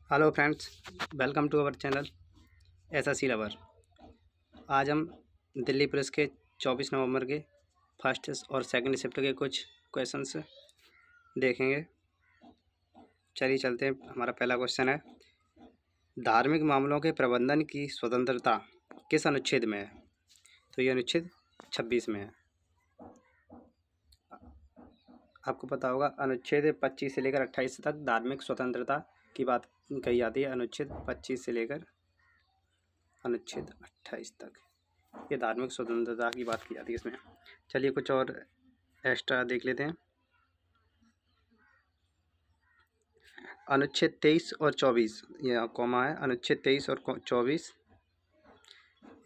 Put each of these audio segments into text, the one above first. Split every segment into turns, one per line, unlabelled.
Hello friends, welcome to our channel SSC lover. आज हम Delhi police के 24 नवंबर के फर्स्ट और सेकंड शिफ्ट के कुछ क्वेश्चंस देखेंगे। चलिए चलते हैं। हमारा पहला क्वेश्चन है, धार्मिक मामलों के प्रबंधन की स्वतंत्रता किस अनुच्छेद में है? तो ये अनुच्छेद 26 में है। आपको पता होगा, अनुच्छेद 25 से लेकर 28 तक धार्मिक स्वतंत्रता की बात कही जाती है। अनुच्छेद 25 से लेकर अनुच्छेद 28 तक ये धार्मिक स्वतंत्रता की बात की जाती है इसमें। चलिए कुछ और एक्स्ट्रा देख लेते हैं। अनुच्छेद 23 और 24, यह कॉमा है। अनुच्छेद 23 और 24,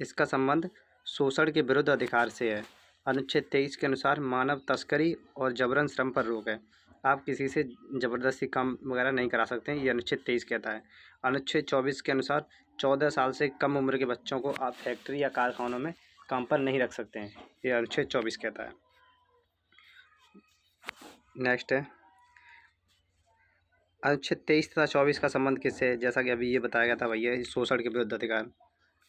इसका संबंध शोषण के विरुद्ध अधिकार से है। अनुच्छेद 23 के अनुसार मानव तस्करी और जबरन श्रम पर रोक है। आप किसी से ज़बरदस्ती काम वगैरह नहीं करा सकते हैं, ये अनुच्छेद 23 कहता है। अनुच्छेद 24 के अनुसार 14 साल से कम उम्र के बच्चों को आप फैक्ट्री या कारखानों में काम पर नहीं रख सकते हैं, ये अनुच्छेद 24 कहता है। नेक्स्ट है, अनुच्छेद 23 तथा 24 का संबंध किससे है? जैसा कि अभी ये बताया गया था भैया, शोषण के विरुद्ध अधिकार।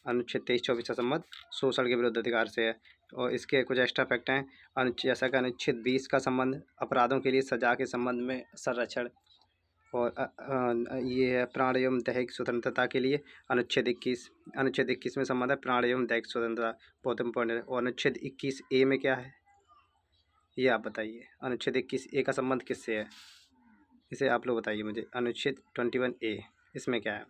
अनुच्छेद 23-24 का संबंध शोषण के विरुद्ध अधिकार से है। और इसके कुछ एक्स्ट्रा फैक्ट हैं। जैसा कि अनुच्छेद 20 का संबंध अपराधों के लिए सजा के संबंध में संरक्षण, और ये है प्राण एवं दैहिक स्वतंत्रता के लिए अनुच्छेद 21 में संबंध है प्राण एवं दैहिक स्वतंत्रता, बहुत इंपॉर्टेंट है। और अनुच्छेद 21A में क्या है, ये आप बताइए। अनुच्छेद 21A का संबंध किससे है, इसे आप लोग बताइए मुझे। अनुच्छेद 21A, इसमें क्या है?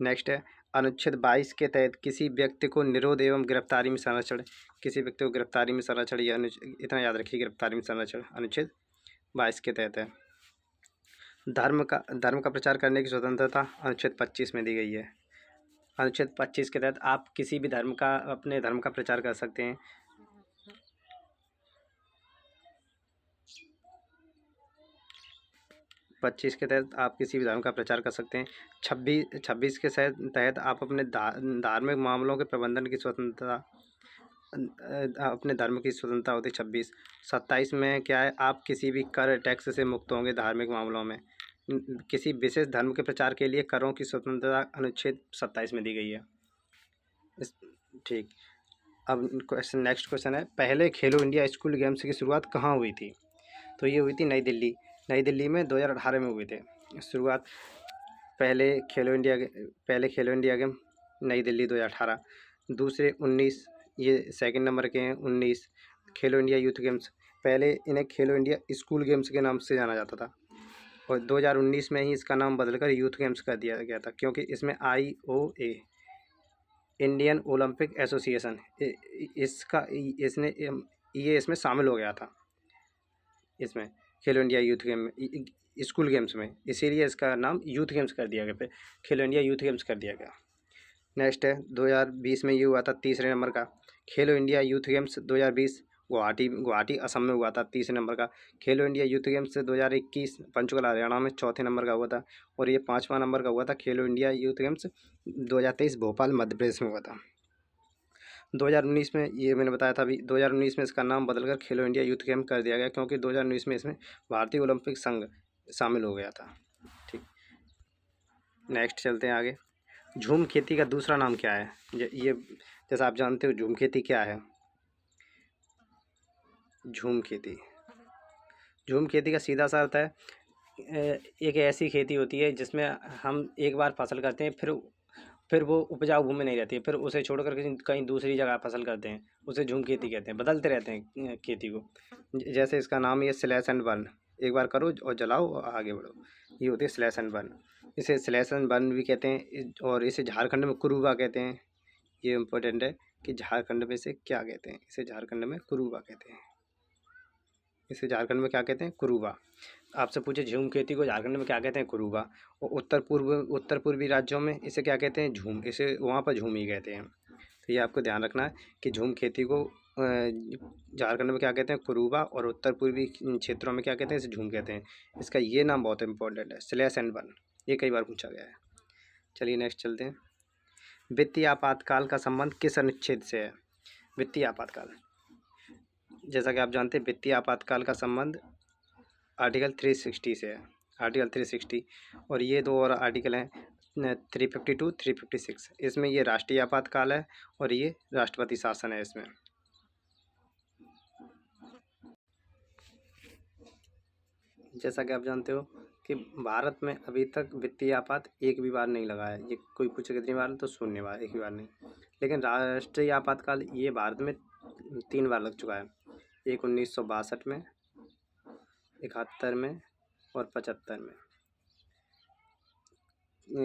नेक्स्ट है, अनुच्छेद 22 के तहत किसी व्यक्ति को निरोध एवं गिरफ्तारी में संरक्षण, किसी व्यक्ति को गिरफ्तारी में संरक्षण, ये इतना याद रखिए, गिरफ्तारी में संरक्षण अनुच्छेद 22 के तहत है। धर्म का प्रचार करने की स्वतंत्रता अनुच्छेद 25 में दी गई है। अनुच्छेद 25 के तहत आप किसी भी धर्म का, अपने धर्म का प्रचार कर सकते हैं। पच्चीस के तहत आप किसी भी धर्म का प्रचार कर सकते हैं। 26 के तहत आप अपने धार्मिक मामलों के प्रबंधन की स्वतंत्रता, अपने धर्म की स्वतंत्रता होती है 26। 27 में क्या है, आप किसी भी कर टैक्स से मुक्त होंगे धार्मिक मामलों में। किसी विशेष धर्म के प्रचार के लिए करों की स्वतंत्रता अनुच्छेद 27 में दी गई है। ठीक। अब नेक्स्ट क्वेश्चन है, पहले खेलो इंडिया स्कूल गेम्स की शुरुआत कहाँ हुई थी? तो ये हुई थी नई दिल्ली में 2018 में हुए थे शुरुआत। पहले खेलो इंडिया गेम नई दिल्ली 2018। दूसरे 19, ये सेकंड नंबर के हैं 19 खेलो इंडिया यूथ गेम्स। पहले इन्हें खेलो इंडिया स्कूल गेम्स के नाम से जाना जाता था, और 2019 में ही इसका नाम बदलकर यूथ गेम्स कर दिया गया था, क्योंकि इसमें IOA, इंडियन ओलंपिक एसोसिएशन, ये इसमें शामिल हो गया था, इसमें खेलो India youth game school games में, इसीलिए इसका नाम यूथ गेम्स कर दिया गया, खेलो इंडिया यूथ गेम्स कर दिया गया। नेक्स्ट है, 2020 में ये हुआ था तीसरे नंबर का खेलो India youth games 2020 Guwahati Assam में हुआ था तीसरे नंबर का। खेलो India youth games 2021 Panchkula Haryana में चौथे नंबर का हुआ था। और ये 5वां नंबर का हुआ था खेलो India youth games 2023 Bhopal Madhya Pradesh में हुआ था। 2019 में, ये मैंने बताया था अभी, 2019 में इसका नाम बदलकर खेलो इंडिया यूथ गेम कर दिया गया, क्योंकि 2019 में इसमें भारतीय ओलंपिक संघ शामिल हो गया था। ठीक, नेक्स्ट चलते हैं आगे। झूम खेती का दूसरा नाम क्या है? ये जैसा आप जानते हो, झूम खेती क्या है? झूम खेती का सीधा सा अर्थ है, एक ऐसी खेती होती है जिसमें हम एक बार फसल करते हैं, फिर वो उपजाऊ भूमि नहीं रहती है, फिर उसे छोड़कर कहीं दूसरी जगह फसल करते हैं, उसे झूम खेती कहते हैं। बदलते रहते हैं खेती को। जैसे इसका नाम ये स्लैश एंड बर्न, एक बार करो और जलाओ और आगे बढ़ो, ये होती है स्लैश एंड बर्न। इसे स्लैश एंड बर्न भी कहते हैं, और इसे झारखंड में कुरूबा कहते हैं। ये इम्पोर्टेंट है कि झारखंड में इसे क्या कहते हैं, इसे झारखंड में कुरूबा कहते हैं। इसे झारखंड में क्या कहते हैं? कुरूबा। आपसे पूछे झूम खेती को झारखंड में क्या कहते हैं? कुरूबा। और उत्तर पूर्वी राज्यों में इसे क्या कहते हैं? झूम। इसे वहाँ पर झूम ही कहते हैं। तो ये आपको ध्यान रखना है कि झूम खेती को झारखंड में क्या कहते हैं? कुरूबा। और उत्तर पूर्वी क्षेत्रों में क्या कहते हैं? इसे झूम कहते हैं। इसका ये नाम बहुत इंपॉर्टेंट है, स्लैश एंड बर्न, ये कई बार पूछा गया है। चलिए नेक्स्ट चलते हैं। वित्तीय आपातकाल का संबंध किस अनुच्छेद से है? वित्तीय आपातकाल, जैसा कि आप जानते हैं, वित्तीय आपातकाल का संबंध आर्टिकल 360 से है। आर्टिकल 360। और ये दो और आर्टिकल हैं 352 356। इसमें ये राष्ट्रीय आपातकाल है और ये राष्ट्रपति शासन है। इसमें जैसा कि आप जानते हो कि भारत में अभी तक वित्तीय आपात एक भी बार नहीं लगा है। ये कोई पूछे कितनी बार, तो शून्य बार, एक भी बार नहीं। लेकिन राष्ट्रीय आपातकाल ये भारत में 3 बार लग चुका है। एक 1962 में, 71 में और 75 में।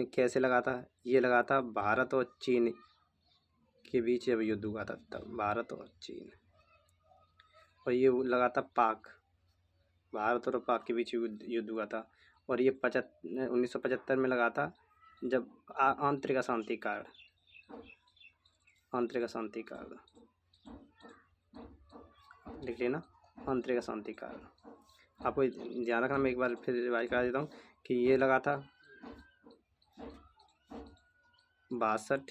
कैसे लगा था? ये लगा था भारत और चीन के बीच जब युद्ध हुआ था, तब भारत और चीन। और ये लगा था भारत और पाक के बीच युद्ध हुआ था। और ये 1975 में लगा था जब आंतरिक अशांति काल लिख लेना, आंतरिक अशांति काल। आपको ध्यान रखना, मैं एक बार फिर रिवाइज करा देता हूँ कि ये लगा था 62,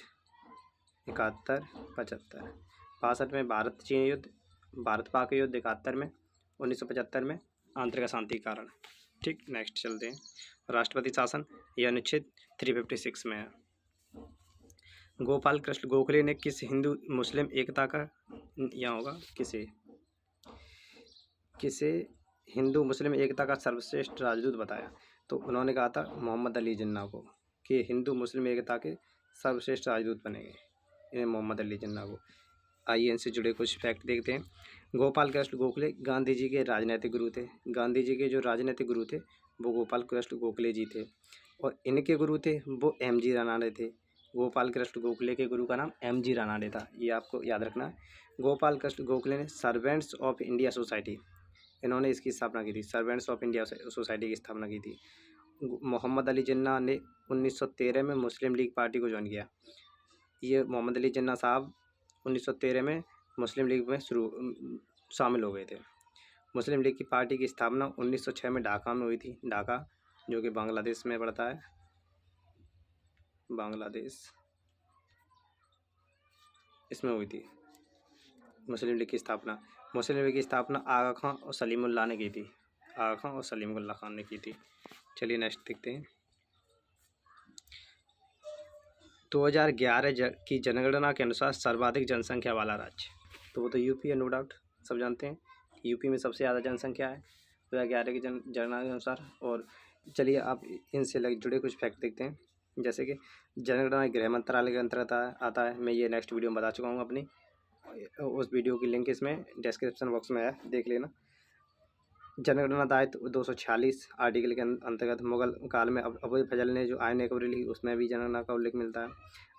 71, 75। 62 में भारत चीन युद्ध, भारत पाक युद्ध। 71 में, 1975 में आंतरिक अशांति के कारण। ठीक, नेक्स्ट चलते हैं। राष्ट्रपति शासन यह अनुच्छेद 356 में है। गोपाल कृष्ण गोखले ने किस हिंदू मुस्लिम एकता का, यहाँ होगा किसे हिंदू मुस्लिम एकता का सर्वश्रेष्ठ राजदूत बताया? तो उन्होंने कहा था मोहम्मद अली जिन्ना को, कि हिंदू मुस्लिम एकता के सर्वश्रेष्ठ राजदूत बनेंगे इन्हें, मोहम्मद अली जिन्ना को। आइए इनसे जुड़े कुछ फैक्ट देखते हैं। गोपाल कृष्ण गोखले गांधी जी के राजनीतिक गुरु थे। गांधी जी के जो राजनीतिक गुरु थे वो गोपाल कृष्ण गोखले जी थे। और इनके गुरु थे वो एम.जी. रानाडे थे। गोपाल कृष्ण गोखले के गुरु का नाम एम.जी. रानाडे था, ये आपको याद रखना है। गोपाल कृष्ण गोखले ने सर्वेंट्स ऑफ इंडिया सोसाइटी, इन्होंने इसकी स्थापना की थी। सर्वेंट्स ऑफ इंडिया सोसाइटी की स्थापना की थी। मोहम्मद अली जिन्ना ने 1913 में मुस्लिम लीग पार्टी को ज्वाइन किया। ये मोहम्मद अली जिन्ना साहब 1913 में मुस्लिम लीग में शामिल हो गए थे। मुस्लिम लीग की पार्टी की स्थापना 1906 में ढाका में हुई थी। ढाका जो कि बांग्लादेश में पड़ता है, बांग्लादेश, इसमें हुई थी मुस्लिम लीग की स्थापना। मुस्लिम लीग की स्थापना आगा खां और सलीमुल्लाह ने की थी। आगा खां और सलीमुल्लाह खान ने की थी। चलिए नेक्स्ट देखते हैं। 2011 की जनगणना के अनुसार सर्वाधिक जनसंख्या वाला राज्य, तो वो तो यूपी है, नो डाउट, सब जानते हैं कि यूपी में सबसे ज़्यादा जनसंख्या है 2011 की जनगणना के अनुसार। और चलिए आप इनसे जुड़े कुछ फैक्ट देखते हैं। जैसे कि जनगणना गृह मंत्रालय के अंतर्गत आता है। मैं ये नेक्स्ट वीडियो में बता चुका हूँ अपनी, उस वीडियो की लिंक इसमें डिस्क्रिप्शन बॉक्स में है, देख लेना। जनगणना दायित्व 246 आर्टिकल के अंतर्गत मुगल काल में अबुल फजल ने जो आयन एकबरी लिखी उसमें भी जनगणना का उल्लेख मिलता है।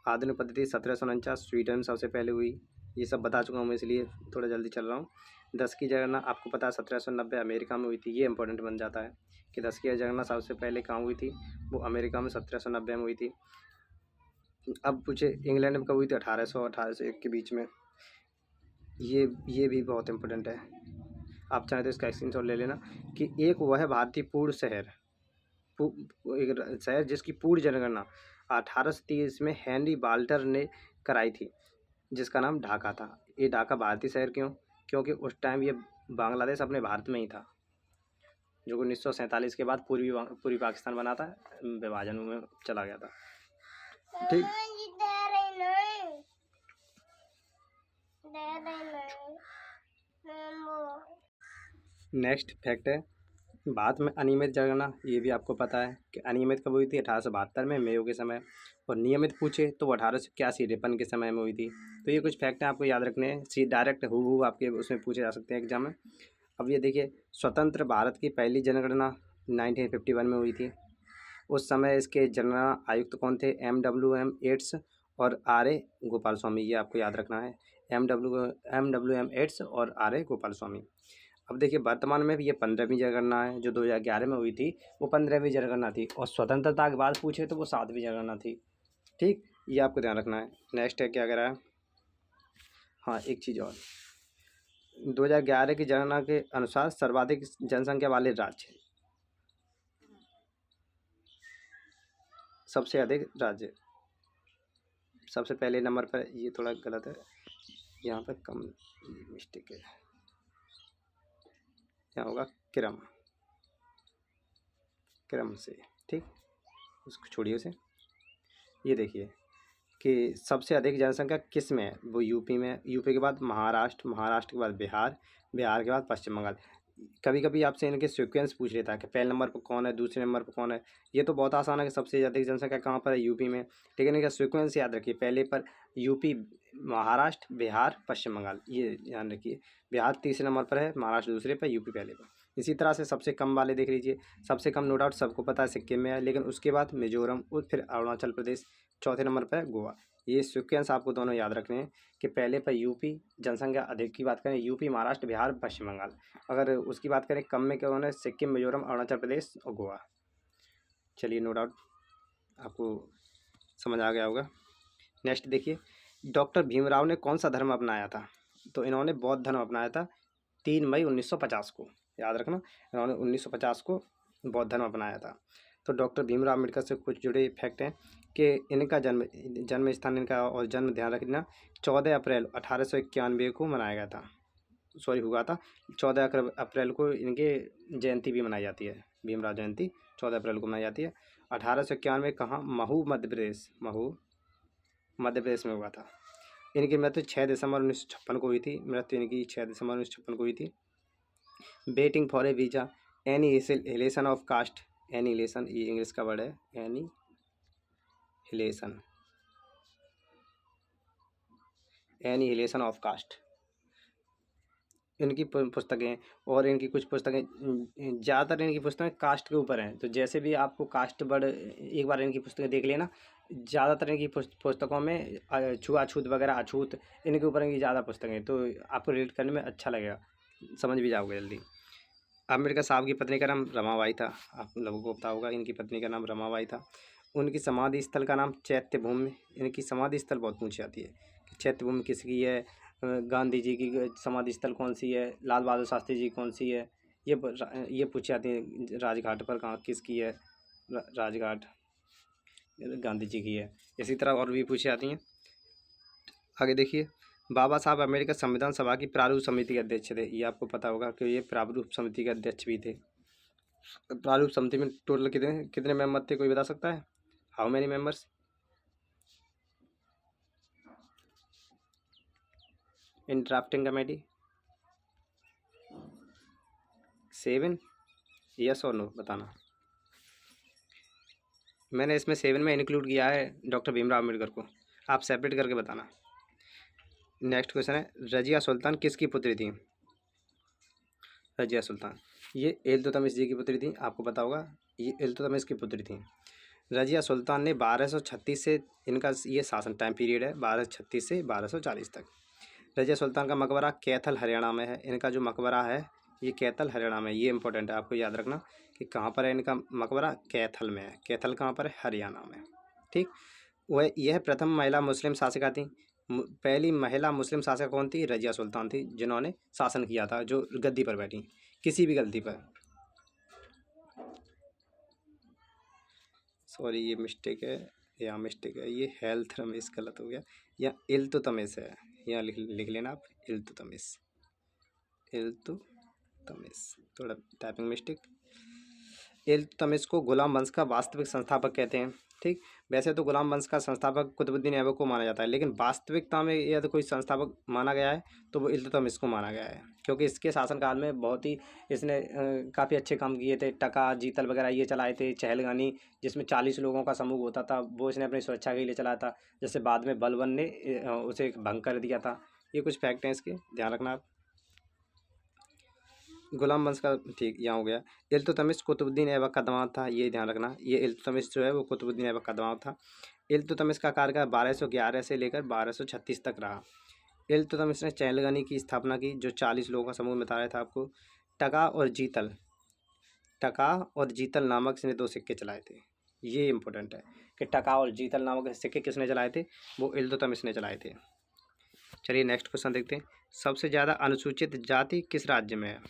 आधुनिक पद्धति 1749 स्वीडन सबसे पहले हुई। ये सब बता चुका हूँ मैं, इसलिए थोड़ा जल्दी चल रहा हूँ। 10 की जनगणना आपको पता है 1790 अमेरिका में हुई थी। ये इंपॉर्टेंट बन जाता है कि 10 की जनगणना सबसे पहले कहाँ हुई थी, वो अमेरिका में 1790 में हुई थी। अब पूछे इंग्लैंड में कब हुई थी, 1800 1801 के बीच में। ये भी बहुत इंपॉर्टेंट है, आप चाहें तो इसका स्क्रीनशॉट ले लेना कि एक वह भारतीय पूर्ण शहर, एक शहर जिसकी पूर्ण जनगणना 1830 में हेनरी बाल्टर ने कराई थी, जिसका नाम ढाका था। ये ढाका भारतीय शहर क्यों? क्योंकि उस टाइम ये बांग्लादेश अपने भारत में ही था, जो 1947 के बाद पूर्वी पाकिस्तान बना था, विभाजन में चला गया था। ठीक, नेक्स्ट फैक्ट है भारत में अनियमित जनगणना। ये भी आपको पता है कि अनियमित कब हुई थी, 1872 में मेयो के समय। और नियमित पूछे तो 1881 रिपन के समय में हुई थी। तो ये कुछ फैक्ट हैं आपको याद रखने हैं, डायरेक्ट हूबहू आपके उसमें पूछे जा सकते हैं एग्जाम में। अब ये देखिए, स्वतंत्र भारत की पहली जनगणना 1951 में हुई थी। उस समय इसके जनगणना आयुक्त कौन थे? M.W.M. एट्स और R.A. गोपाल स्वामी, ये आपको याद रखना है। M.W.M. एट्स और R.A. गोपाल स्वामी। अब देखिए वर्तमान में भी ये 15वीं जनगणना है, जो 2011 में हुई थी वो 15वीं जनगणना थी। और स्वतंत्रता के बाद पूछे तो वो 7वीं जनगणना थी। ठीक, ये आपको ध्यान रखना है। नेक्स्ट है क्या कह रहा है, हाँ एक चीज़ और, 2011 की जनगणना के अनुसार सर्वाधिक जनसंख्या वाले राज्य, सबसे अधिक राज्य, सबसे पहले नंबर पर, ये थोड़ा गलत है यहाँ पर, कम मिस्टेक है, यहाँ होगा क्रम। क्रम से, ठीक, उसको छोड़िए उसे। ये देखिए कि सबसे अधिक जनसंख्या किस में है, वो यूपी में, यूपी के बाद महाराष्ट्र, महाराष्ट्र के बाद बिहार, बिहार के बाद पश्चिम बंगाल। कभी कभी आपसे इनके सीक्वेंस पूछ लेता है कि पहले नंबर पर कौन है, दूसरे नंबर पर कौन है। ये तो बहुत आसान है कि सबसे अधिक जनसंख्या कहाँ पर है, यूपी में, लेकिन इनका सीक्वेंस याद रखिए, पहले पर यूपी, महाराष्ट्र, बिहार, पश्चिम बंगाल, ये ध्यान रखिए। बिहार तीसरे नंबर पर है, महाराष्ट्र दूसरे पर, यूपी पहले पर। इसी तरह से सबसे कम वाले देख लीजिए, सबसे कम नो डाउट सबको पता है सिक्किम में है, लेकिन उसके बाद मिजोरम और फिर अरुणाचल प्रदेश, चौथे नंबर पर है गोवा। ये सीक्वेंस आपको दोनों याद रखने हैं कि पहले पर यूपी, जनसंख्या अधिक की बात करें यूपी, महाराष्ट्र, बिहार, पश्चिम बंगाल। अगर उसकी बात करें कम में, क्या होना है, सिक्किम, मिजोरम, अरुणाचल प्रदेश और गोवा। चलिए नो डाउट आपको समझ आ गया होगा। नेक्स्ट देखिए, डॉक्टर भीमराव ने कौन सा धर्म अपनाया था, तो इन्होंने बौद्ध धर्म अपनाया था 3 मई 1950 को, याद रखना, इन्होंने 1950 को बौद्ध धर्म अपनाया था। तो डॉक्टर भीमराव अम्बेडकर से कुछ जुड़े फैक्ट हैं कि इनका जन्म स्थान इनका और जन्म ध्यान रखना 14 अप्रैल 1891 को मनाया गया था, सॉरी हुआ था। 14 अप्रैल को इनके जयंती भी मनाई जाती है, भीमराव जयंती 14 अप्रैल को मनाई जाती है। 1891 कहाँ, महू मध्य प्रदेश, महू मध्य प्रदेश में हुआ था। इनकी मृत्यु 6 दिसंबर 1956 को हुई थी, मृत्यु इनकी 6 दिसंबर 1956 को हुई थी। Waiting for a visa, annihilation of caste, annihilation ये इंग्लिश का वर्ड है, एनिहिलेशन, एनिहिलेशन ऑफ कास्ट, इनकी पुस्तकें। और इनकी कुछ पुस्तकें, ज़्यादातर इनकी पुस्तकें कास्ट के ऊपर हैं, तो जैसे भी आपको कास्ट वर्ड एक बार इनकी पुस्तकें देख लेना, ज़्यादातर इनकी पुस्तकों में छुआछूत वगैरह, अछूत, इनके ऊपर इनकी ज़्यादा पुस्तकें, तो आपको रीड करने में अच्छा लगेगा, समझ भी जाओगे जल्दी। अम्बेडकर साहब की पत्नी का नाम रमाबाई था, आप लोगों को पता होगा, इनकी पत्नी का नाम रमाबाई था। उनकी समाधि स्थल का नाम चैत्य भूमि, इनकी समाधि स्थल बहुत पूछी जाती है कि चैत्य भूमि किसकी है, गांधी जी की समाधि स्थल कौन सी है, लाल बहादुर शास्त्री जी कौन सी है, ये पूछी जाती है। राजघाट पर कहाँ किसकी है, राजघाट गांधी जी की है। इसी तरह और भी पूछी जाती हैं। आगे देखिए, बाबा साहब अम्बेडकर संविधान सभा की प्रारूप समिति के अध्यक्ष थे, ये आपको पता होगा कि ये प्रारूप समिति के अध्यक्ष भी थे। प्रारूप समिति में टोटल कितने कितने मेंबर थे, कोई बता सकता है, how many members in drafting committee? 7, yes और नो बताना। मैंने इसमें 7 में इंक्लूड किया है डॉक्टर भीमराव अम्बेडकर को, आप सेपरेट करके बताना। नेक्स्ट क्वेश्चन है, रजिया सुल्तान किसकी पुत्री थी? रजिया सुल्तान ये इल्तुतमिश जी की पुत्री थी, आपको पता होगा, ये इल्तुतमिश की पुत्री थी। रजिया सुल्तान ने 1236 से, इनका ये शासन टाइम पीरियड है 1236 से 1240 तक। रजिया सुल्तान का मकबरा कैथल हरियाणा में है, इनका जो मकबरा है ये कैथल हरियाणा में, ये इंपॉर्टेंट है, आपको याद रखना कि कहाँ पर है इनका मकबरा, कैथल में है। कैथल कहाँ पर है, हरियाणा में, ठीक। वह यह प्रथम महिला मुस्लिम शासिका थी। पहली महिला मुस्लिम शासक कौन थी, रजिया सुल्तान थी, जिन्होंने शासन किया था, जो गद्दी पर बैठी किसी भी गद्दी पर। सॉरी ये मिस्टेक है, या मिस्टेक है, ये हेल्थ रमेश गलत हो गया, या इल्तुतमिश है, यहाँ लिख लेना आप, इल्तुतमिश, इल्तुतमिश, थोड़ा टाइपिंग मिस्टेक। इल्तुतमिश को गुलाम वंश का वास्तविक संस्थापक कहते हैं, ठीक। वैसे तो गुलाम वंश का संस्थापक कुतुबुद्दीन ऐबक को माना जाता है, लेकिन वास्तविकता में यदि कोई संस्थापक माना गया है तो वो इल्तुतमिश को माना गया है, क्योंकि इसके शासनकाल में बहुत ही इसने काफ़ी अच्छे काम किए थे। टका जीतल वगैरह ये चलाए थे, चहलगानी जिसमें 40 लोगों का समूह होता था, वो इसने अपनी सुरक्षा के लिए चलाया था, जैसे बाद में बलबन ने उसे भंग कर दिया था। ये कुछ फैक्ट हैं इसके, ध्यान रखना आप। गुलाम वंश का, ठीक, यहाँ हो गया। इल्तुतमिश कुतुबुद्दीन ऐबक का दामाद था, ये ध्यान रखना, ये इल्तुतमिश जो है वो कुतुबुद्दीन ऐबक का दामाद था। इल्तुतमिश का कार्यकाल 1211 से लेकर 1236 तक रहा। इल्तुतमिश ने चहलगानी की स्थापना की, जो 40 लोगों का समूह बता रहा था आपको। टका और जीतल, टका और जीतल नामक इसने 2 सिक्के चलाए थे, ये इंपॉर्टेंट है कि टका और जीतल नामक सिक्के किसने चलाए थे, वो इल्तुतमिश ने चलाए थे। चलिए नेक्स्ट क्वेश्चन देखते हैं, सबसे ज़्यादा अनुसूचित जाति किस राज्य में है?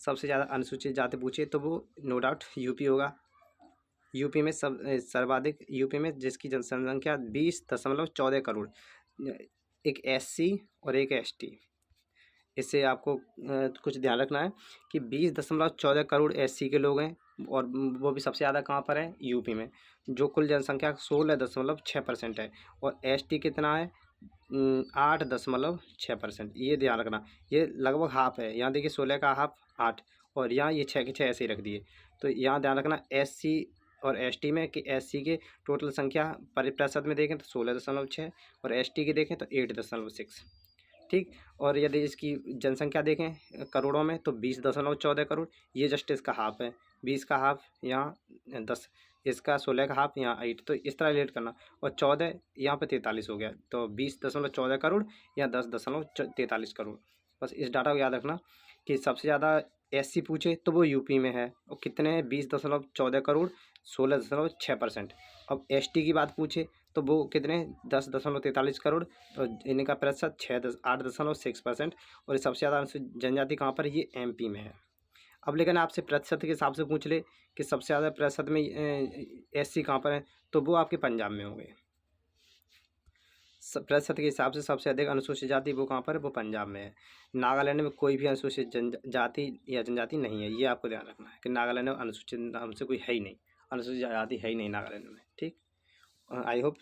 सबसे ज़्यादा अनुसूचित जाति पूछे तो वो नो डाउट यूपी होगा। यूपी में सर्वाधिक, यूपी में जिसकी जनसंख्या 20.14 करोड़, एक एससी और एक एसटी। इससे आपको कुछ ध्यान रखना है कि 20.14 करोड़ एससी के लोग हैं और वो भी सबसे ज़्यादा कहाँ पर है, यूपी में, जो कुल जनसंख्या 16.6% है। और एसटी कितना है, 8.6%। ये ध्यान रखना, ये लगभग हाफ है। यहाँ देखिए 16 का हाफ 8, और यहाँ ये 6 के 6 ऐसे ही रख दिए। तो यहाँ ध्यान रखना एससी और एसटी में कि एससी के टोटल संख्या प्रतिशत में देखें तो 16.6, और एसटी की देखें तो 8.6। ठीक। और यदि इसकी जनसंख्या देखें करोड़ों में तो 20.14 करोड़, ये जस्ट इसका हाफ है। 20 का हाफ यहाँ 10, इसका 16 का हाफ यहाँ 8। तो इस तरह रिलेट करना। और 14 यहाँ पे 43 हो गया, तो 20.14 करोड़ या 10.43 करोड़। बस इस डाटा को याद रखना कि सबसे ज़्यादा एससी पूछे तो वो यूपी में है, और कितने हैं, 20.14 करोड़, 16.6%। अब एसटी की बात पूछे तो वो कितने, 10.43 करोड़, और इनका प्रतिशत 8.6%। और ये सबसे ज़्यादा अनुसूचित जनजाति कहाँ पर है, ये एमपी में है। अब लेकिन आपसे प्रतिशत के हिसाब से पूछ ले कि सबसे ज़्यादा प्रतिशत में एससी कहाँ पर है, तो वो आपके पंजाब में होंगे। प्रतिशत के हिसाब से सबसे अधिक अनुसूचित जाति वो कहाँ पर है, वो पंजाब में है। नागालैंड में कोई भी अनुसूचित जाति या जनजाति नहीं है, ये आपको ध्यान रखना है कि नागालैंड में अनुसूचित नाम से कोई है ही नहीं, अनुसूचित जाति है ही नहीं नागालैंड में। ठीक। आई होप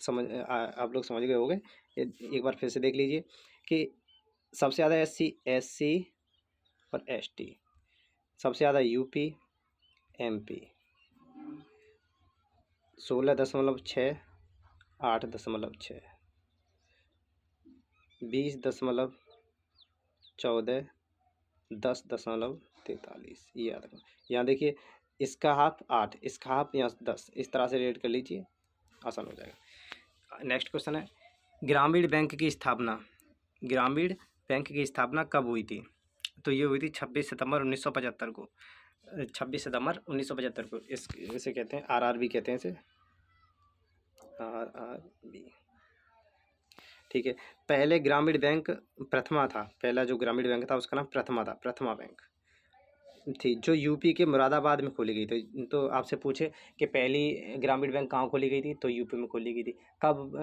आप लोग समझ गए होंगे। एक बार फिर से देख लीजिए कि सबसे ज़्यादा एससी और एसटी, सबसे ज़्यादा यूपी एमपी, 16.6, 8.6, 20.14, 10.43। ये याद रखना। यहाँ देखिए इसका हाफ 8, इसका हाफ यहाँ 10, इस तरह से रेट कर लीजिए, आसान हो जाएगा। नेक्स्ट क्वेश्चन है, ग्रामीण बैंक की स्थापना, ग्रामीण बैंक की स्थापना कब हुई थी? तो ये हुई थी 26 सितंबर 1975 को, 26 सितंबर 1975 को। इसे कहते हैं आरआरबी कहते हैं, इसे आरआरबी। ठीक है। पहले ग्रामीण बैंक प्रथमा था, पहला जो ग्रामीण बैंक था उसका नाम प्रथमा था, प्रथमा बैंक थी, जो यूपी के मुरादाबाद में खोली गई थी। तो आपसे पूछे कि पहली ग्रामीण बैंक कहाँ खोली गई थी, तो यूपी में खोली गई थी। कब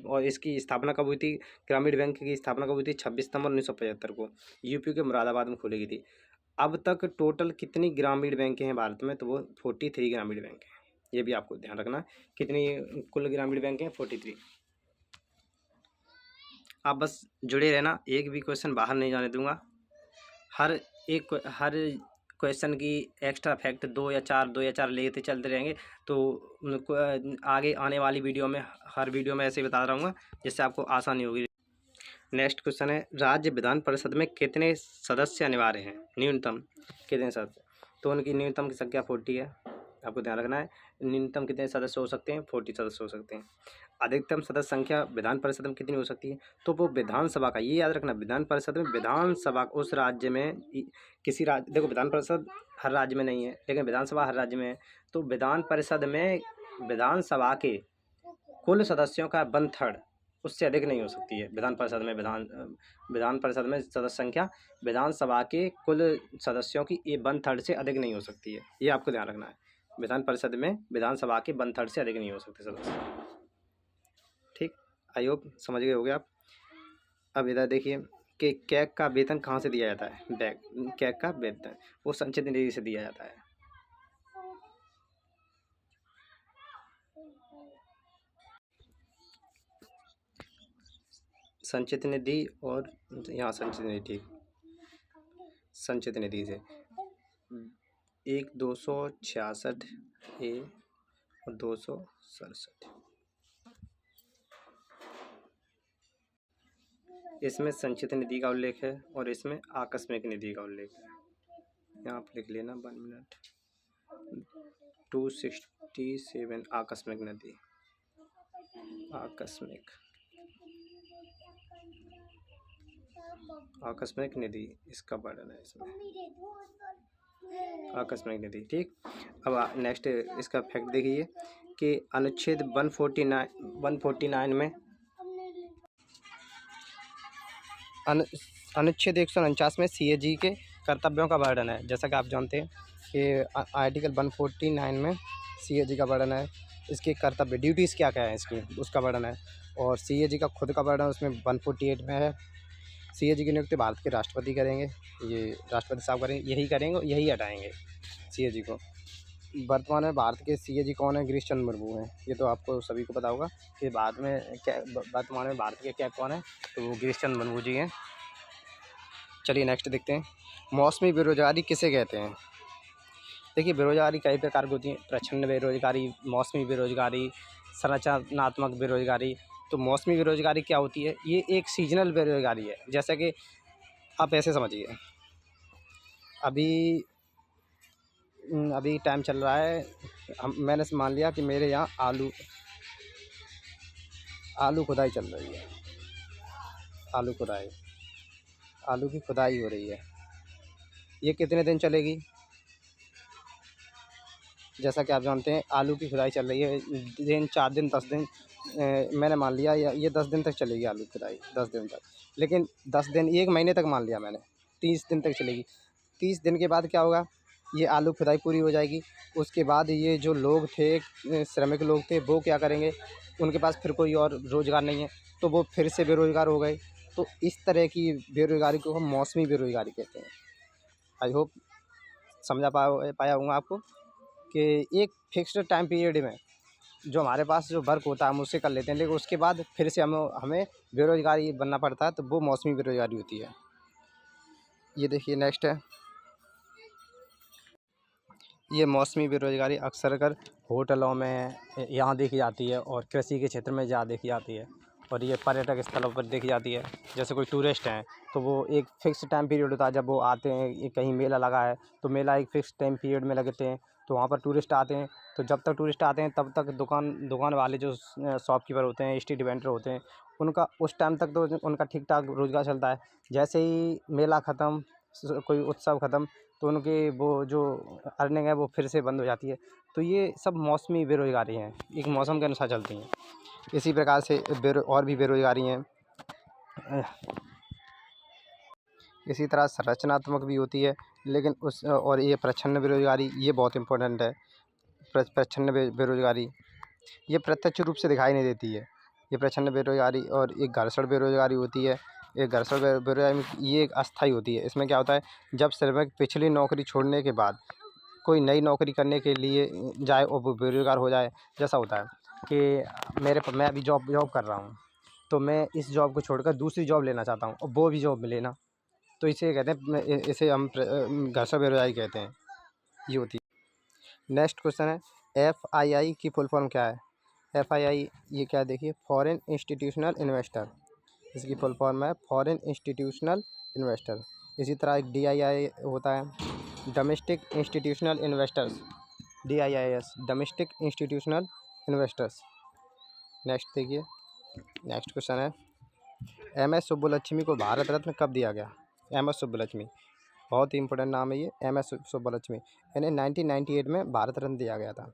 और इसकी स्थापना कब हुई थी, ग्रामीण बैंक की स्थापना कब हुई थी, 26 सितंबर 1975 को, यूपी के मुरादाबाद में खोली गई थी। अब तक टोटल कितनी ग्रामीण बैंकें हैं भारत में, तो वो 43 ग्रामीण बैंक हैं। ये भी आपको ध्यान रखना, कितनी कुल ग्रामीण बैंक हैं, 43। आप बस जुड़े रहना, एक भी क्वेश्चन बाहर नहीं जाने दूंगा। हर क्वेश्चन की एक्स्ट्रा फैक्ट 2 या 4 लेते चलते रहेंगे। तो आगे आने वाली वीडियो में, हर वीडियो में ऐसे ही बता रहूँगा जिससे आपको आसानी होगी। नेक्स्ट क्वेश्चन है, राज्य विधान परिषद में कितने सदस्य अनिवार्य हैं, न्यूनतम कितने सदस्य? तो उनकी न्यूनतम की संख्या 40 है, आपको ध्यान रखना है। न्यूनतम कितने सदस्य हो सकते हैं, 40 सदस्य हो सकते हैं। अधिकतम सदस्य संख्या विधान परिषद में कितनी हो सकती है, तो वो विधानसभा का, ये याद रखना, विधान परिषद में, विधानसभा उस राज्य में किसी राज्य, देखो विधान परिषद हर राज्य में नहीं है लेकिन विधानसभा हर राज्य में है। तो विधान परिषद में विधानसभा के कुल सदस्यों का 1/3, उससे अधिक नहीं हो सकती है विधान परिषद में। विधान परिषद में सदस्य संख्या विधानसभा के कुल सदस्यों की 1/3 से अधिक नहीं हो सकती है, ये आपको ध्यान रखना है। विधान परिषद में विधानसभा के 1/3 से अधिक नहीं हो सकते सदस्य। ठीक। आई होप समझ गए होगे आप। अब इधर देखिए कि कैग का वेतन कहाँ से दिया जाता है, कैग का वेतन वो संचित निधि से दिया जाता है। संचित निधि, और यहाँ संचित निधि, संचित निधि से 1266 ए और 267, इसमें संचित निधि का उल्लेख है और इसमें आकस्मिक निधि का उल्लेख है। यहाँ आप लिख लेना 1 मिनट। 267 आकस्मिक निधि, आकस्मिक निधि इसका वर्णन है इसमें, आकस्मिक निधि। ठीक। अब नेक्स्ट इसका फैक्ट देखिए कि अनुच्छेद 149 में, अनुच्छेद 149 में सीएजी के कर्तव्यों का वर्णन है। जैसा कि आप जानते हैं कि आर्टिकल 149 में सीएजी का वर्णन है, इसके कर्तव्य ड्यूटीज़ क्या क्या है इसकी, उसका वर्णन है। और सीएजी का खुद का वर्णन उसमें 148 में है। सीएजी की नियुक्ति भारत के राष्ट्रपति करेंगे, ये राष्ट्रपति साहब करेंगे, यही करेंगे, यही हटाएंगे सीएजी को।
वर्तमान में भारत के सीएजी कौन है? गिरीश चंद्र मुर्मू हैं। ये तो आपको सभी को पता होगा कि वर्तमान में भारत के क्या कौन है, तो वो गिरीश चंद्र मुर्मू जी हैं। चलिए नेक्स्ट देखते हैं, मौसमी बेरोजगारी किसे कहते हैं? देखिए, बेरोजगारी कई प्रकार की होती है, प्रच्छन्न बेरोजगारी, मौसमी बेरोजगारी, संरचनात्मक बेरोजगारी। तो मौसमी बेरोजगारी क्या होती है? ये एक सीजनल बेरोजगारी है। जैसा कि आप ऐसे समझिए, अभी अभी टाइम चल रहा है, मैंने मान लिया कि मेरे यहाँ आलू खुदाई चल रही है, आलू की खुदाई हो रही है। ये कितने दिन चलेगी? जैसा कि आप जानते हैं, आलू की खुदाई चल रही है, 4 दिन 10 दिन, मैंने मान लिया ये 10 दिन तक चलेगी आलू की खुदाई, 10 दिन तक। लेकिन 10 दिन, 1 महीने तक मान लिया मैंने, 30 दिन तक चलेगी। 30 दिन के बाद क्या होगा? ये आलू खुदाई पूरी हो जाएगी। उसके बाद ये जो लोग थे, श्रमिक लोग थे, वो क्या करेंगे? उनके पास फिर कोई और रोज़गार नहीं है, तो वो फिर से बेरोज़गार हो गए। तो इस तरह की बेरोज़गारी को हम मौसमी बेरोज़गारी कहते हैं। आई होप समझा पाया होऊंगा आपको कि एक फिक्स्ड टाइम पीरियड में जो हमारे पास जो वर्क होता है हम उससे कर लेते हैं, लेकिन उसके बाद फिर से हमें बेरोज़गारी बनना पड़ता है, तो वो मौसमी बेरोज़गारी होती है। ये देखिए नेक्स्ट है, ये मौसमी बेरोज़गारी अक्सर कर होटलों में यहाँ देखी जाती है, और कृषि के क्षेत्र में ज़्यादा देखी जाती है, और ये पर्यटक स्थलों पर देखी जाती है। जैसे कोई टूरिस्ट हैं, तो वो एक फ़िक्स टाइम पीरियड होता है, जब वो आते हैं, ये कहीं मेला लगा है तो मेला एक फ़िक्स टाइम पीरियड में लगते हैं, तो वहाँ पर टूरिस्ट आते हैं। तो जब तक टूरिस्ट आते हैं तब तक दुकान वाले जो शॉपकीपर होते हैं, स्ट्रीट वेंडर होते हैं, उनका उस टाइम तक तो उनका ठीक ठाक रोज़गार चलता है। जैसे ही मेला ख़त्म, कोई उत्सव ख़त्म, तो उनके वो जो अर्निंग है वो फिर से बंद हो जाती है। तो ये सब मौसमी बेरोज़गारी हैं, एक मौसम के अनुसार चलती हैं। इसी प्रकार से और भी बेरोज़गारी हैं। इसी तरह संरचनात्मक भी होती है, लेकिन और ये प्रच्छन्न बेरोज़गारी, ये बहुत इम्पोर्टेंट है। प्रच्छन्न बेरोज़गारी ये प्रत्यक्ष रूप से दिखाई नहीं देती है, ये प्रच्छन्न बेरोज़गारी। और एक घर्षण बेरोज़गारी होती है। एक घर्षण बेरोज़गारी में ये एक अस्थायी होती है। इसमें क्या होता है, जब श्रमिक पिछली नौकरी छोड़ने के बाद कोई नई नौकरी करने के लिए जाए और वो बेरोज़गार हो जाए। जैसा होता है कि मैं अभी जॉब कर रहा हूँ, तो मैं इस जॉब को छोड़कर दूसरी जॉब लेना चाहता हूँ, और वो भी जॉब मिले ना, तो इसे कहते हैं, इसे हम घर्षण बेरोज़गारी कहते हैं। ये होती है। नेक्स्ट क्वेश्चन है, FII की फुल फॉर्म क्या है? FII ये क्या है? देखिए, फॉरेन इंस्टीट्यूशनल इन्वेस्टर, इसकी फुल फॉर्म है फॉरेन इंस्टीट्यूशनल इन्वेस्टर। इसी तरह एक DII होता है, domestic institutional investors, DIIS, domestic institutional investors. Next देखिए, नेक्स्ट क्वेश्चन है, MS सुब्बुलक्ष्मी को भारत रत्न कब दिया गया? MS सुब्बुलक्ष्मी, बहुत ही इंपॉर्टेंट नाम है ये, MS सुब्बुलक्ष्मी। इन्हें 1998 में भारत रत्न दिया गया था।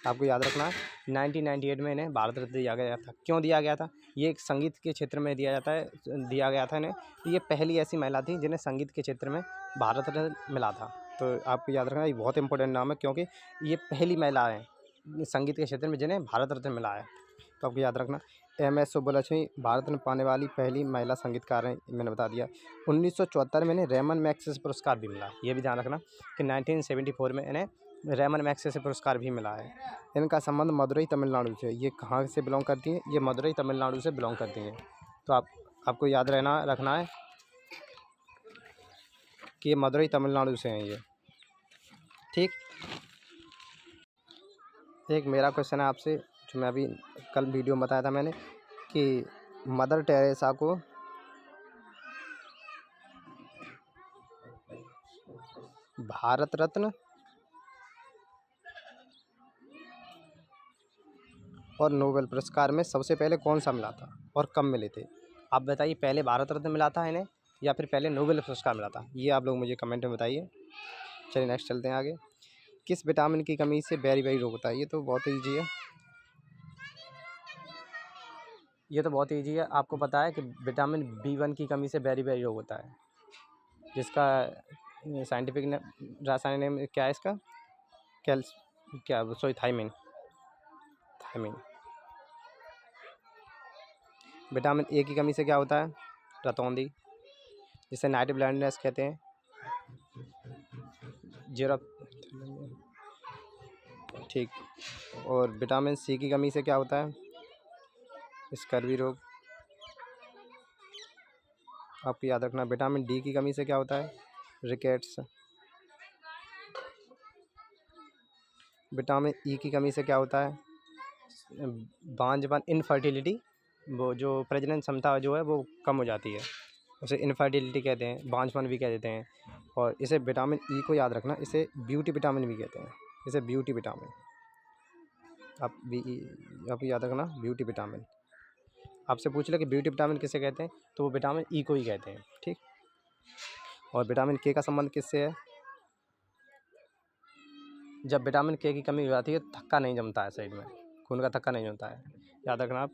आपको याद रखना है, 1998 में इन्हें भारत रत्न दिया गया था। क्यों दिया गया था? ये एक संगीत के क्षेत्र में दिया गया था इन्हें। ये पहली ऐसी महिला थी जिन्हें संगीत के क्षेत्र में भारत रत्न मिला था। तो आपको याद रखना, ये बहुत इंपॉर्टेंट नाम है, क्योंकि ये पहली महिला है संगीत के क्षेत्र में जिन्हें भारत रत्न मिला है। तो आपको याद रखना, MS सुब्बुलक्ष्मी भारत रत्न पाने वाली पहली महिला संगीतकार हैं, मैंने बता दिया। 1974 में इन्हें रेमन मैग्सेसे पुरस्कार भी मिला। ये भी ध्यान रखना कि 1974 में इन्हें रेमन मैग्सेसे पुरस्कार भी मिला है। इनका संबंध मदुरई तमिलनाडु से। ये कहाँ से बिलोंग करती हैं? ये मदुरई तमिलनाडु से बिलोंग करती हैं। तो आपको याद रखना है कि ये मदुरई तमिलनाडु से हैं ये, ठीक। एक मेरा क्वेश्चन है आपसे, जो मैं अभी कल वीडियो में बताया था मैंने, कि मदर टेरेसा को भारत रत्न और नोबेल पुरस्कार में सबसे पहले कौन सा मिला था और कब मिले थे? आप बताइए, पहले भारत रत्न मिला था इन्हें या फिर पहले नोबेल पुरस्कार मिला था? ये आप लोग मुझे कमेंट में बताइए। चलिए नेक्स्ट चलते हैं आगे। किस विटामिन की कमी से बेरी रोग होता है? ये तो बहुत ईजी है, ये तो बहुत ईजी है। आपको पता है कि विटामिन B1 की कमी से बेरी रोग होता है, जिसका साइंटिफिक रासायनिक नेम क्या है इसका? थायमीन। विटामिन A की कमी से क्या होता है? रतौंधी, जिसे नाइट ब्लाइंडनेस कहते हैं। जीरो ठीक। और विटामिन सी की कमी से क्या होता है? स्कर्वी रोग। आपको याद रखना। विटामिन डी की कमी से क्या होता है? रिकेट्स। विटामिन ई की कमी से क्या होता है? बांझपन, इनफर्टिलिटी। वो जो प्रजनन क्षमता जो है वो कम हो जाती है, उसे इनफर्टिलिटी कहते हैं, बांझपन भी कह देते हैं। और इसे विटामिन ई को याद रखना, इसे ब्यूटी विटामिन भी कहते हैं। इसे ब्यूटी विटामिन, आप याद रखना, ब्यूटी विटामिन। आपसे पूछ ले कि ब्यूटी विटामिन किसे कहते हैं, तो वो विटामिन ई को ही कहते हैं। ठीक। और विटामिन के का संबंध किससे है? जब विटामिन के की कमी हो जाती है थक्का नहीं जमता है शरीर में, खून का थक्का नहीं जमता है, याद रखना आप।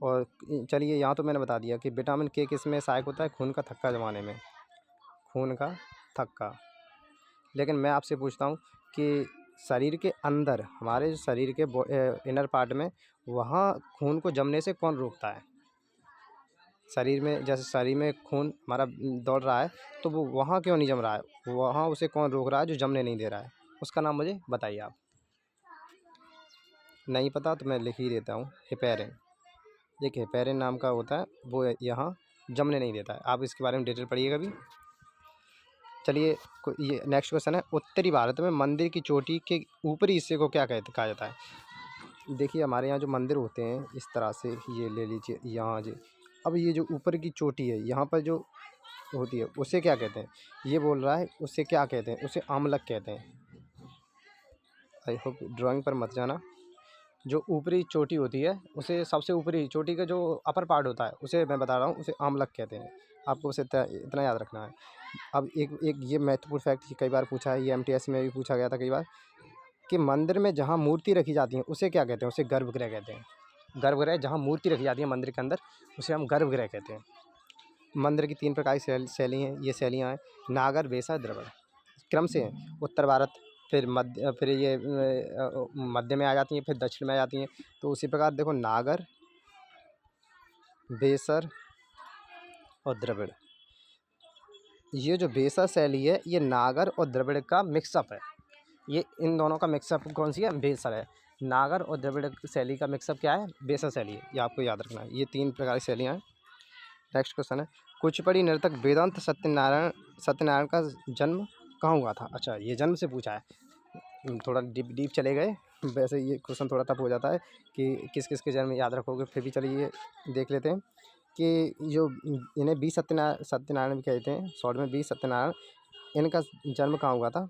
और चलिए, यहाँ तो मैंने बता दिया कि विटामिन के किस में सहायक होता है? खून का थक्का जमाने में, खून का थक्का। लेकिन मैं आपसे पूछता हूँ कि शरीर के अंदर, हमारे शरीर के इनर पार्ट में, वहाँ खून को जमने से कौन रोकता है? शरीर में, जैसे शरीर में खून हमारा दौड़ रहा है, तो वो वहाँ क्यों नहीं जम रहा है? वहाँ उसे कौन रोक रहा है जो जमने नहीं दे रहा है? उसका नाम मुझे बताइए आप। नहीं पता तो मैं लिख ही देता हूँ, हेपेरिन। एक हेपेरिन नाम का होता है, वो यहाँ जमने नहीं देता है। आप इसके बारे में डिटेल पढ़िएगा भी। चलिए, ये नेक्स्ट क्वेश्चन है, उत्तरी भारत में मंदिर की चोटी के ऊपरी हिस्से को क्या कहा जाता है? देखिए, हमारे यहाँ जो मंदिर होते हैं इस तरह से, ये ले लीजिए यहाँ जी। अब ये जो ऊपर की चोटी है, यहाँ पर जो होती है, उसे क्या कहते हैं? ये बोल रहा है उसे क्या कहते हैं? उसे आमलक कहते हैं। आई होप ड्राइंग पर मत जाना। जो ऊपरी चोटी होती है, उसे, सबसे ऊपरी चोटी का जो अपर पार्ट होता है, उसे मैं बता रहा हूँ, उसे आमलक कहते हैं। आपको उसे इतना याद रखना है। अब एक ये महत्वपूर्ण फैक्ट कई बार पूछा है, ये एमटीएस में भी पूछा गया था कई बार, कि मंदिर में जहाँ मूर्ति रखी जाती है उसे क्या कहते हैं? उसे गर्भगृह कहते हैं। गर्भगृह, जहाँ मूर्ति रखी जाती है मंदिर के अंदर, उसे हम गर्भगृह कहते हैं। मंदिर की 3 प्रकार की शैली हैं। ये शैलियाँ हैं नागर, बेसा, द्रविड़। क्रम से हैं। उत्तर भारत, फिर मध्य, फिर ये मध्य में आ जाती हैं, फिर दक्षिण में आ जाती हैं। तो उसी प्रकार देखो, नागर, बेसर और द्रविड़। ये जो बेसा शैली है, ये नागर और द्रविड़ का मिक्सअप है। ये इन दोनों का मिक्सअप कौन सी है? बेसर है। नागर और द्रविड़ शैली का मिक्सअप क्या है? बेसर शैली है। ये आपको याद रखना है। ये 3 प्रकार की शैलियाँ हैं। नेक्स्ट क्वेश्चन है, कुचिपुड़ी नर्तक वेदांत सत्यनारायण का जन्म कहाँ हुआ था? अच्छा, ये जन्म से पूछा है। थोड़ा डीप चले गए। वैसे ये क्वेश्चन थोड़ा टफ हो जाता है कि किस किस के जन्म याद रखोगे, फिर भी चलिए देख लेते हैं कि जो इन्हें बी सत्यनारायण भी कहते हैं, शॉर्ट में बी सत्यनारायण, इनका जन्म कहाँ हुआ था?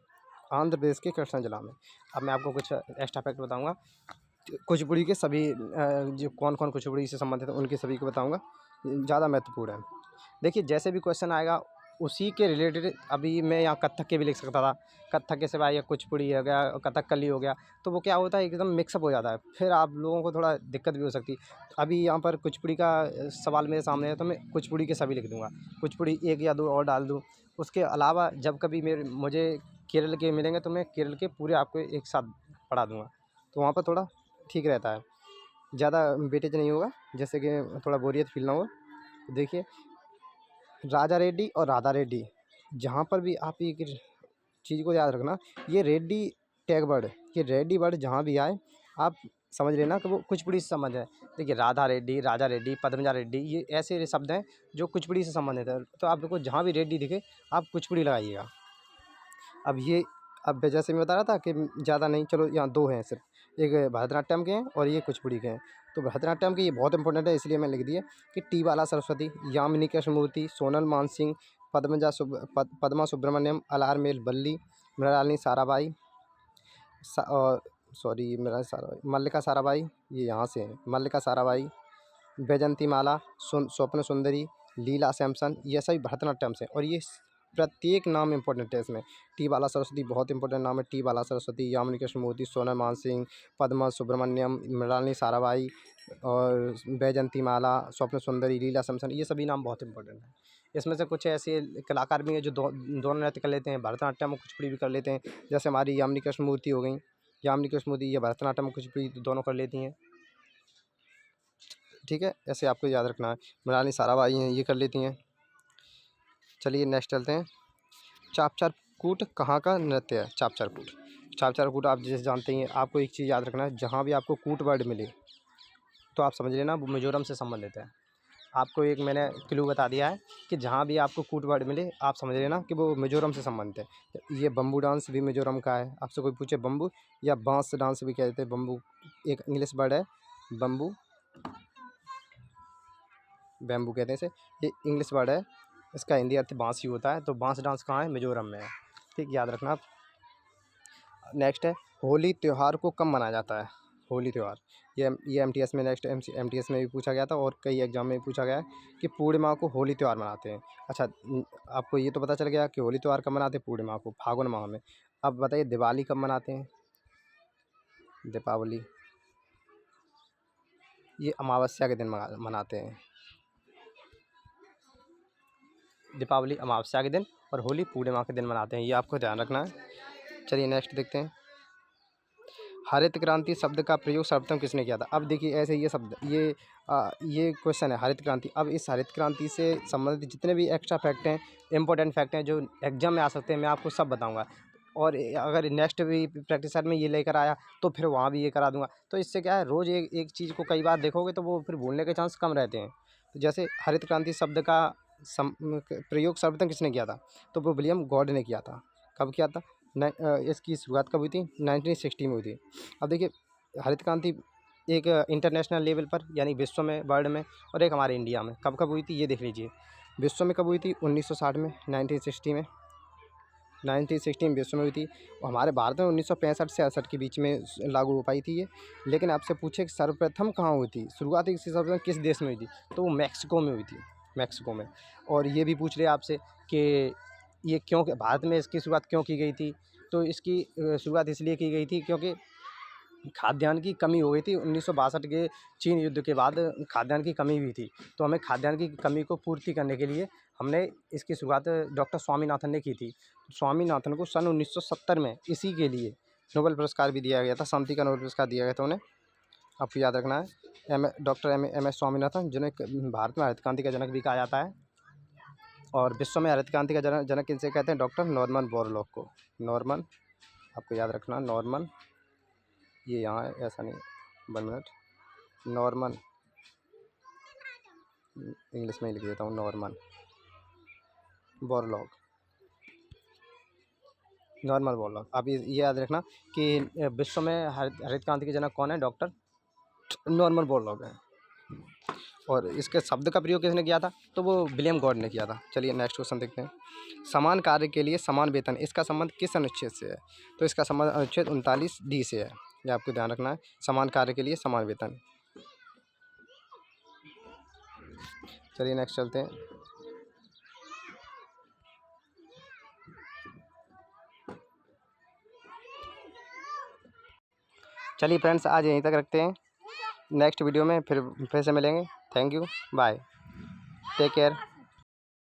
आंध्र प्रदेश के कृष्णा जिला में। अब मैं आपको कुछ एक्स्ट्रा फैक्ट बताऊँगा। कुचिपुड़ी के सभी जो कौन कौन कुचिपुड़ी से संबंधित है उनके सभी को बताऊँगा, ज़्यादा महत्वपूर्ण है। देखिए, जैसे भी क्वेश्चन आएगा उसी के रिलेटेड, अभी मैं यहाँ कथक के भी लिख सकता था, कथक के सिवाय या कुचिपुड़ी हो गया, कथकली हो गया, तो वो क्या होता है, एकदम मिक्सअप हो जाता है, फिर आप लोगों को थोड़ा दिक्कत भी हो सकती है। अभी यहाँ पर कुचिपुड़ी का सवाल मेरे सामने है, तो मैं कुचिपुड़ी के सभी लिख दूँगा, कुचिपुड़ी 1 या 2 और डाल दूँ। उसके अलावा जब कभी मुझे केरल के मिलेंगे तो मैं केरल के पूरे आपको एक साथ पढ़ा दूँगा, तो वहाँ पर थोड़ा ठीक रहता है, ज़्यादा वेटेज नहीं होगा, जैसे कि थोड़ा बोरियत फील ना हो। देखिए, राजा रेड्डी और राधा रेड्डी, जहाँ पर भी आप एक चीज़ को याद रखना, ये रेड्डी टैग वर्ड, ये रेड्डी वर्ड जहाँ भी आए आप समझ लेना कि वो कुचिपुड़ी से संबंध है। देखिए, राधा रेड्डी, राजा रेड्डी, पद्मजा रेड्डी, ये ऐसे शब्द हैं जो कुचिपुड़ी से संबंधित है। तो आपको जहाँ भी रेड्डी दिखे आप कुचिपुड़ी लगाइएगा। अब जैसे मैं बता रहा था कि ज़्यादा नहीं, चलो यहाँ 2 हैं सिर्फ, एक भरतनाट्यम के हैं और ये कुचिपुड़ी के हैं। तो भरतनाट्यम के ये बहुत इंपॉर्टेंट है, इसलिए मैं लिख दिया कि टी बाला सरस्वती, यामिनी कृष्णमूर्ति, सोनल मानसिंह, पद्मा सुब्रमण्यम, अलारमेल बल्ली, मृणालिनी साराभाई, और सॉरी, मल्लिका साराभाई, ये यहाँ से हैं, मल्लिका साराभाई, बैजंती माला, स्वप्न सुंदरी, लीला सैमसन, ये सभी भरतनाट्यम से। और ये प्रत्येक नाम इंपॉर्टेंट है इसमें। टी बाला सरस्वती बहुत इंपॉर्टेंट नाम है, टी बाला सरस्वती, यामिनी कृष्णमूर्ति, सोनल मानसिंह, पद्मा सुब्रमण्यम, मृणालिनी साराभाई और बैजंती माला, स्वप्न सुंदरी, लीला सैमसन, ये सभी नाम बहुत इंपॉर्टेंट हैं। इसमें से कुछ ऐसे कलाकार भी हैं जो दोनों नृत्य कर लेते हैं, भरतनाट्यम और कुचिपुड़ी भी कर लेते हैं। जैसे हमारी यामिनी कृष्णमूर्ति हो गई, यामिनी कृष्णमूर्ति ये भरतनाट्यम और कुचिपुड़ी दोनों कर लेती हैं। ठीक है, ऐसे आपको याद रखना है। मृणालिनी साराभाई हैं, ये कर लेती हैं। चलिए नेक्स्ट चलते हैं। चापचार कूट कहाँ का नृत्य है? चापचार कूट, चापचार कूट आप जैसे जानते ही हैं। आपको एक चीज़ याद रखना है, जहाँ भी आपको कूट वर्ड मिले तो आप समझ लेना वो मिज़ोरम से संबंधित है। आपको एक मैंने क्लू बता दिया है कि जहाँ भी आपको कूट वर्ड मिले आप समझ लेना कि वो मिज़ोरम से संबंधित है। तो ये बम्बू डांस भी मिज़ोरम का है। आपसे कोई पूछे बम्बू या बाँस डांस भी कहते हैं बम्बू, एक इंग्लिश वर्ड है बम्बू, बैम्बू कहते हैं इसे, ये इंग्लिश वर्ड है, इसका हिंदी अर्थ बाँस ही होता है। तो बाँस डांस कहाँ है? मिज़ोरम में है। ठीक, याद रखना आप। नेक्स्ट है होली त्यौहार को कब मनाया जाता है? होली त्यौहार ये एमटीएस में नेक्स्ट एमटीएस में भी पूछा गया था और कई एग्जाम में भी पूछा गया है कि पूर्णिमा को होली त्यौहार मनाते हैं। अच्छा, आपको ये तो पता चल गया कि होली त्यौहार कब मनाते हैं? पूर्णिमा को, फागुन माह में। अब बताइए दिवाली कब मनाते हैं? दीपावली ये अमावस्या के दिन मनाते हैं। दीपावली अमावस्या के दिन और होली पूर्णिमा के दिन मनाते हैं, ये आपको ध्यान रखना है। चलिए नेक्स्ट देखते हैं। हरित क्रांति शब्द का प्रयोग सर्वप्रथम किसने किया था? अब देखिए ऐसे ये शब्द ये क्वेश्चन है हरित क्रांति। अब इस हरित क्रांति से संबंधित जितने भी एक्स्ट्रा फैक्ट हैं, इंपॉर्टेंट फैक्ट हैं जो एग्जाम में आ सकते हैं, मैं आपको सब बताऊंगा। और अगर नेक्स्ट भी प्रैक्टिस सेट में ये लेकर आया तो फिर वहाँ भी ये करा दूंगा। तो इससे क्या है, रोज़ एक चीज़ को कई बार देखोगे तो वो फिर भूलने के चांस कम रहते हैं। तो जैसे हरित क्रांति शब्द का प्रयोग सर्वप्रथम किसने किया था? तो वो विलियम गॉड ने किया था। कब किया था? इसकी शुरुआत कब हुई थी? 1960 में हुई थी। अब देखिए हरित क्रांति एक इंटरनेशनल लेवल पर यानी विश्व में, वर्ल्ड में, और एक हमारे इंडिया में कब कब हुई थी ये देख लीजिए। विश्व में कब हुई थी? 1960 में, 1960 में, 1960 में विश्व में हुई थी। और हमारे भारत में 1965 से 68 के बीच में लागू हो पाई थी ये। लेकिन आपसे पूछे कि सर्वप्रथम कहाँ हुई थी, शुरुआत इसकी सर्वप्रथम किस देश में हुई थी? तो वो मैक्सिको में हुई थी, मैक्सिको में। और ये भी पूछ रहे आपसे कि ये क्यों, भारत में इसकी शुरुआत क्यों की गई थी? तो इसकी शुरुआत इसलिए की गई थी क्योंकि खाद्यान्न की कमी हो गई थी 1962 के चीन युद्ध के बाद। खाद्यान्न की कमी हुई थी, तो हमें खाद्यान्न की कमी को पूर्ति करने के लिए हमने इसकी शुरुआत डॉक्टर स्वामीनाथन ने की थी। स्वामीनाथन को सन 1970 में इसी के लिए नोबेल पुरस्कार भी दिया गया था, शांति का नोबेल पुरस्कार दिया गया था उन्हें। आपको याद रखना है। डॉक्टर एम एस स्वामीनाथन, जिन्हें भारत में हरित क्रांति का जनक भी कहा जाता है। और विश्व में हरित क्रांति का जनक किनसे कहते हैं? डॉक्टर नॉर्मन बोरलॉग को। नॉर्मन, आपको याद रखना नॉर्मन, ये यहाँ है, ऐसा नहीं, 1 मिनट, नॉर्मन, इंग्लिश में ही लिख देता हूँ, नॉर्मन बोरलॉग, नॉर्मन बोरलॉग। आप ये याद रखना कि विश्व में हरित क्रांति के जनक कौन है? डॉक्टर नॉर्मन बोरलॉग है। और इसके शब्द का प्रयोग किसने किया था? तो वो विलियम गॉड ने किया था। चलिए नेक्स्ट क्वेश्चन देखते हैं। समान कार्य के लिए समान वेतन, इसका संबंध किस अनुच्छेद से है? तो इसका संबंध अनुच्छेद 39D से है, ये आपको ध्यान रखना है। समान कार्य के लिए समान वेतन। चलिए नेक्स्ट चलते हैं। चलिए फ्रेंड्स, आज यहीं तक रखते हैं। नेक्स्ट वीडियो में फिर से मिलेंगे। Thank you, bye, take care.